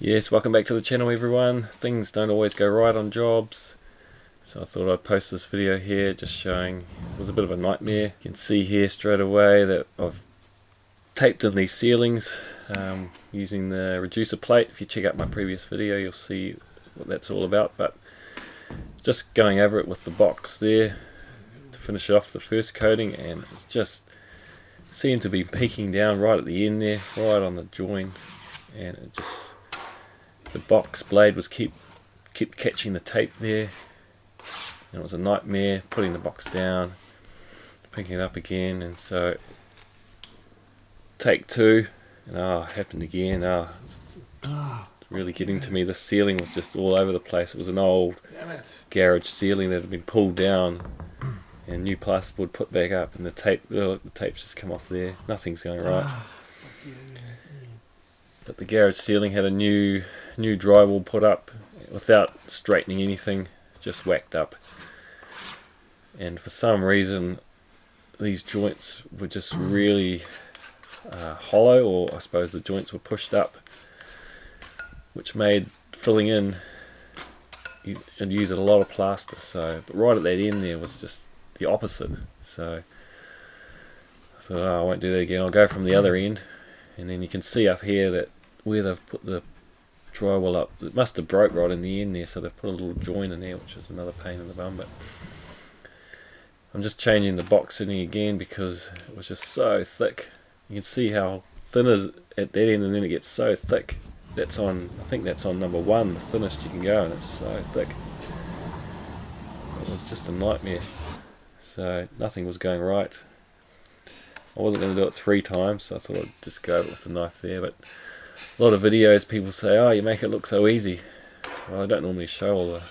Yes, welcome back to the channel everyone. Things don't always go right on jobs, so I thought I'd post this video here just showing it was a bit of a nightmare. You can see here straight away that I've taped in these ceilings using the reducer plate. If you check out my previous video you'll see what that's all about, but just going over it with the box there to finish off the first coating, and it's just seemed to be peeking down right at the end there, right on the join, and it just, the box blade was kept catching the tape there, and it was a nightmare putting the box down, picking it up again. And so take two, and it happened again. It's really getting to me. The ceiling was just all over the place. It was an old garage ceiling that had been pulled down and new plasterboard put back up, and the tape's just come off there. Nothing's going right. But the garage ceiling had a new drywall put up without straightening anything, just whacked up, and for some reason these joints were just really hollow, or I suppose the joints were pushed up, which made filling in and used a lot of plaster. So, but right at that end there was just the opposite. So I thought, I won't do that again. I'll go from the other end, and then you can see up here that where they've put the drywall up, it must have broke right in the end there, so they've put a little joint in there, which is another pain in the bum. But I'm just changing the box in again because it was just so thick. You can see how thin it is at that end, and then it gets so thick. That's on, I think that's on number 1, the thinnest you can go, and it's so thick. It was just a nightmare. So nothing was going right. I wasn't going to do it 3 times, so I thought I'd just go with the knife there. But a lot of videos people say, oh, you make it look so easy. Well, I don't normally show all the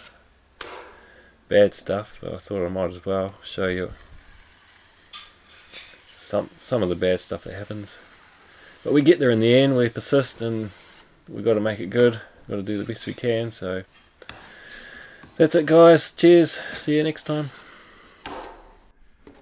bad stuff, but I thought I might as well show you some of the bad stuff that happens. But we get there in the end, we persist, and we've got to make it good. We've got to do the best we can. So that's it guys, cheers, see you next time.